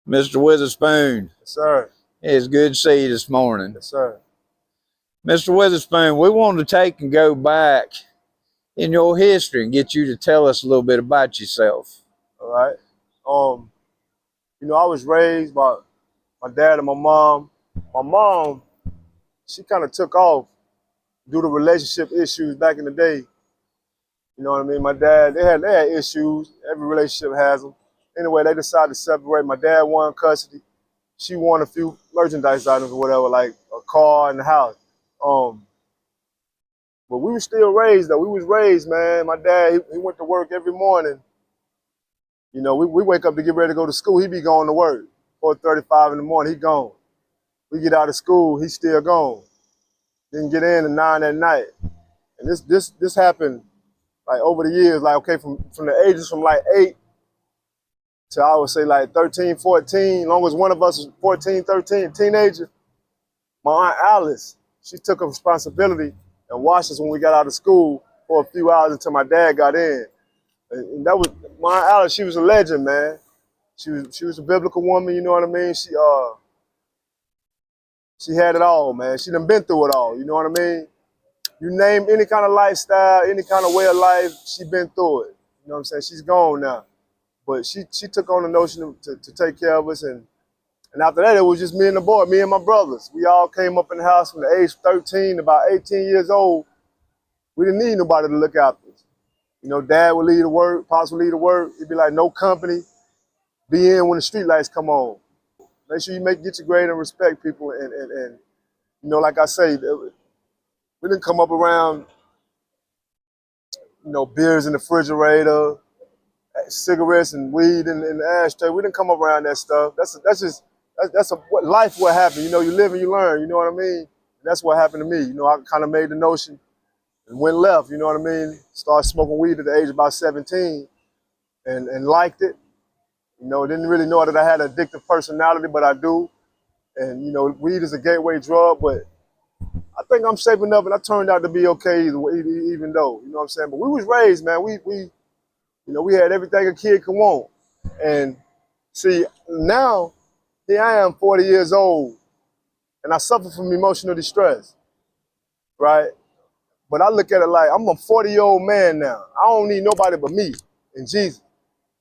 Mr. Witherspoon, Yes, sir. it's good to see you this morning. Yes, sir. Mr. Witherspoon, we wanted to take and go back in your history and get you to tell us a little bit about yourself. All right. I was raised by my dad and my mom. My mom, she kind of took off due to relationship issues back in the day. You know what I mean? My dad, they had issues. Every relationship has them. Anyway, they decided to separate. My dad won custody. She won a few merchandise items or whatever, like a car and a house. But we were still raised though. We was raised, man. My dad, he went to work every morning. You know, we wake up to get ready to go to school. He be going to work. 4:35 in the morning, he gone. We get out of school, he's still gone. Didn't get in at 9 at night. And this happened like over the years, like okay, from the ages from like 8 to I would say like 13, 14, long as one of us was 14, 13, teenager. My Aunt Alice, she took a responsibility and watched us when we got out of school for a few hours until my dad got in. And that was, my Aunt Alice, she was a legend, man. She was a biblical woman, you know what I mean? She had it all, man. She done been through it all, you know what I mean? You name any kind of lifestyle, any kind of way of life, she been through it. You know what I'm saying? She's gone now. But she took on the notion to take care of us, and after that, it was just me and the boy, me and my brothers. We all came up in the house from the age 13 to about 18 years old. We didn't need nobody to look after us. You know, Dad would leave to work, Pops would leave to work. He'd be like, no company. Be in when the street lights come on. Make sure you get your grade and respect people. And you know, like I say, we didn't come up around, you know, beers in the refrigerator, cigarettes and weed in the ashtray. We didn't come up around that stuff. That's what life what happened. You know, you live and you learn, you know what I mean? And that's what happened to me. You know, I kind of made the notion and went left, you know what I mean? Started smoking weed at the age of about 17 and liked it. You know, didn't really know that I had an addictive personality, but I do. And, you know, weed is a gateway drug, but I think I'm shaping up and I turned out to be okay even though, you know what I'm saying? But we was raised, man. You know, we had everything a kid could want. And see, now, here I am 40 years old and I suffer from emotional distress, right? But I look at it like I'm a 40-year-old man now. I don't need nobody but me and Jesus.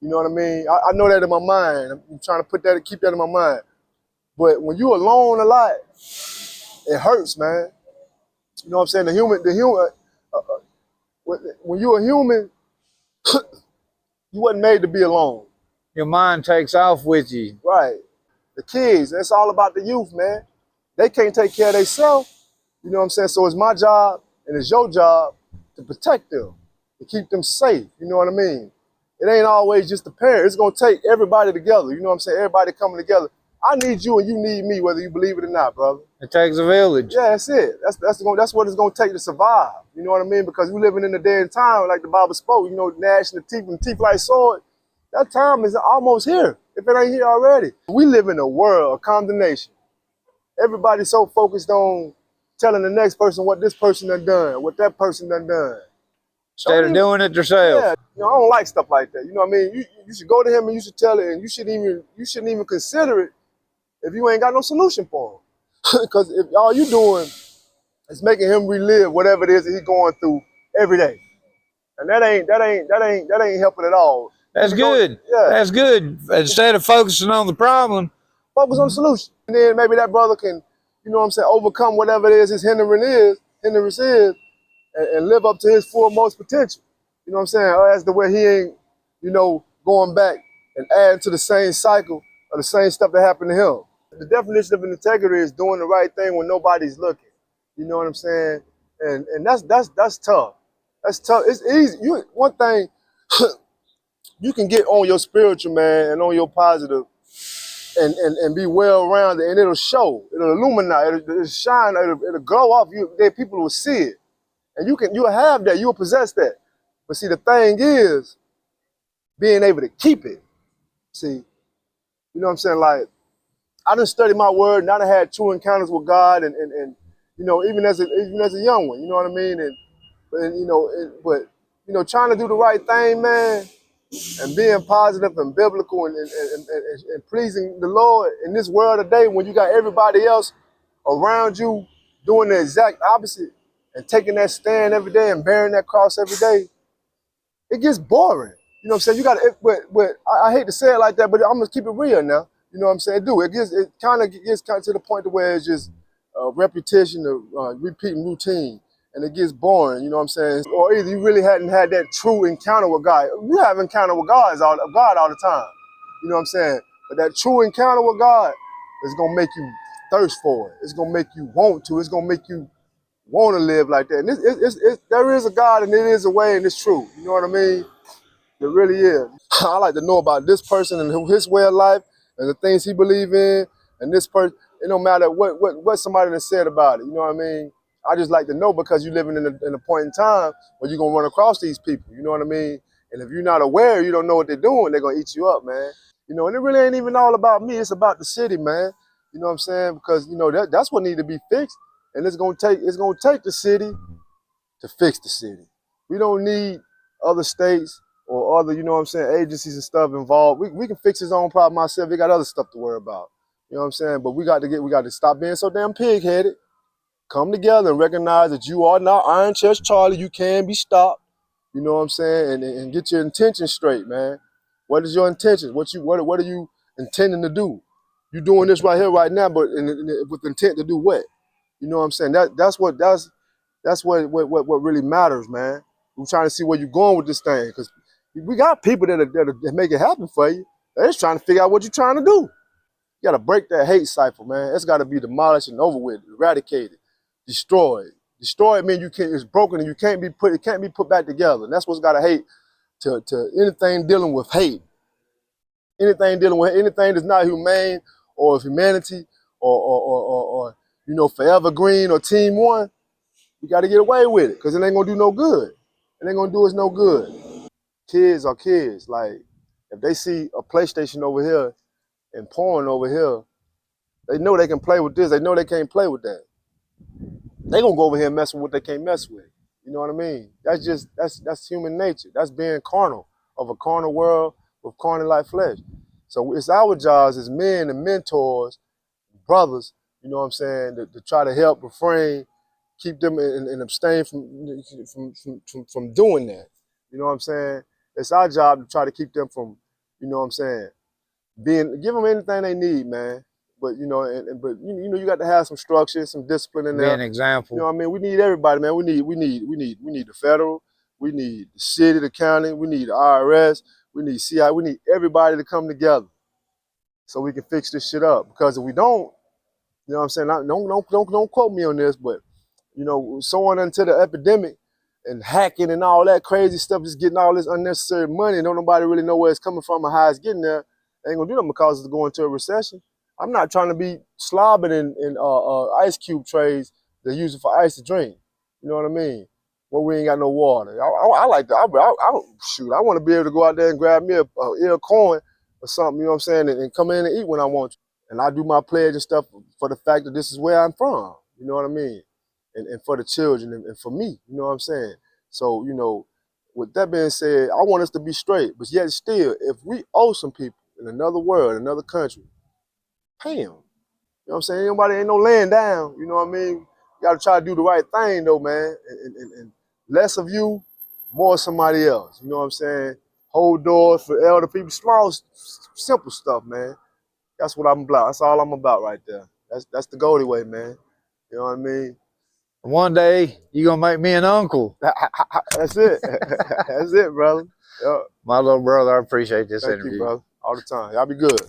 You know what I mean? I know that in my mind. I'm trying to keep that in my mind. But when you alone a lot, it hurts, man. You know what I'm saying? When you're a human, you wasn't made to be alone. Your mind takes off with you. Right. The kids, it's all about the youth, man. They can't take care of themselves. You know what I'm saying? So it's my job and it's your job to protect them, to keep them safe. You know what I mean? It ain't always just the parent. It's gonna take everybody together. You know what I'm saying? Everybody coming together. I need you and you need me, whether you believe it or not, brother. It takes a village. Yeah, that's it. That's what it's gonna take to survive. You know what I mean? Because we're living in a day and time, like the Bible spoke, you know, gnashing the teeth and teeth like sword. That time is almost here, if it ain't here already. We live in a world of condemnation. Everybody's so focused on telling the next person what this person done, what that person done. Instead of doing it yourself. Yeah, you know, I don't like stuff like that. You know what I mean? You should go to him and you should tell it, and you shouldn't even consider it if you ain't got no solution for him. Because if all you doing is making him relive whatever it is that he's going through every day, and that ain't helping at all. That's good. Yeah. That's good. Instead of focusing on the problem, focus on the solution, and then maybe that brother can, you know what I'm saying, overcome whatever it is his hindrance is. And live up to his fullmost potential. You know what I'm saying? That's the way he ain't, you know, going back and adding to the same cycle of the same stuff that happened to him. The definition of an integrity is doing the right thing when nobody's looking. You know what I'm saying? And that's tough. That's tough. It's easy. One thing, you can get on your spiritual, man, and on your positive and be well-rounded, and it'll show. It'll illuminate. It'll shine. It'll glow off you. Then people will see it. And you'll have that, you'll possess that. But see, the thing is, being able to keep it. See, you know what I'm saying? Like, I done studied my word, and I done had true encounters with God, and you know, even as a young one, you know what I mean? But you know, trying to do the right thing, man, and being positive and biblical and pleasing the Lord in this world today, when you got everybody else around you doing the exact opposite and taking that stand every day and bearing that cross every day, it gets boring. You know what I'm saying? You got to, but I hate to say it like that, but I'm gonna keep it real now. You know what I'm saying? It kind of gets to the point to where it's just repetition of repeating routine, and it gets boring. You know what I'm saying? Or either you really hadn't had that true encounter with God. You have encounter with God all the time. You know what I'm saying? But that true encounter with God is gonna make you thirst for it. It's gonna make you want to. It's gonna make you want to live like that. And there is a God, and it is a way, and it's true. You know what I mean? It really is. I like to know about this person and his way of life and the things he believes in, and this person. It don't matter what somebody has said about it. You know what I mean? I just like to know, because you're living in a point in time where you're gonna run across these people. You know what I mean? And if you're not aware, you don't know what they're doing, they're gonna eat you up, man. You know, and it really ain't even all about me. It's about the city, man. You know what I'm saying? Because you know that's what needs to be fixed, and it's gonna take the city to fix the city. We don't need other states or other, you know what I'm saying, agencies and stuff involved. We can fix his own problem ourselves. We got other stuff to worry about. You know what I'm saying? But we got to stop being so damn pig-headed. Come together and recognize that you are not Iron Chest Charlie. You can be stopped. You know what I'm saying? And get your intentions straight, man. What is your intentions? What are you intending to do? You doing this right here, right now, but with intent to do what? You know what I'm saying? That's what really matters, man. I'm trying to see where you're going with this thing, because we got people that make it happen for you. They're just trying to figure out what you're trying to do. You got to break that hate cycle, man. It's got to be demolished and over with, eradicated, destroyed. Destroyed means it's broken and it can't be put back together. And that's what's got to hate to anything dealing with hate. Anything that's not humane or humanity or you know, Forever Green or Team One. You got to get away with it, because it ain't gonna do no good. It ain't gonna do us no good. Kids are kids. Like, if they see a PlayStation over here and porn over here, they know they can play with this. They know they can't play with that. They gonna go over here and mess with what they can't mess with. You know what I mean? That's human nature. That's being carnal, of a carnal world with carnal like flesh. So it's our jobs as men and mentors, brothers, you know what I'm saying, to try to help refrain, keep them and abstain from doing that. You know what I'm saying? It's our job to try to keep them from, you know what I'm saying, give them anything they need, man. But you know, but you know, you got to have some structure, some discipline in Be there. an example. You know what I mean? We need everybody, man. We need the federal, we need the city, the county, we need the IRS, we need CI, we need everybody to come together so we can fix this shit up. Because if we don't, you know what I'm saying? Don't quote me on this, but you know, someone into the epidemic and hacking and all that crazy stuff, just getting all this unnecessary money, and don't nobody really know where it's coming from or how it's getting there. They ain't gonna do nothing because it's going into a recession. I'm not trying to be slobbing in ice cube trays they use it for ice to drink. You know what I mean? Well, we ain't got no water. I like that. Shoot, I want to be able to go out there and grab me a ear of corn or something, you know what I'm saying, and come in and eat when I want to. And I do my pledge and stuff for the fact that this is where I'm from. You know what I mean? And for the children and for me, you know what I'm saying? So, you know, with that being said, I want us to be straight, but yet still, if we owe some people in another world, another country, pay them. You know what I'm saying? Ain't no laying down, you know what I mean? You gotta try to do the right thing though, man. And less of you, more of somebody else, you know what I'm saying? Hold doors for elder people, small, simple stuff, man. That's what I'm about. That's all I'm about right there. That's the Goldie way, man. You know what I mean? One day you're gonna make me an uncle. That's it. That's it, brother. Yep. My little brother, I appreciate this Thank interview. you, brother. All the time. Y'all be good.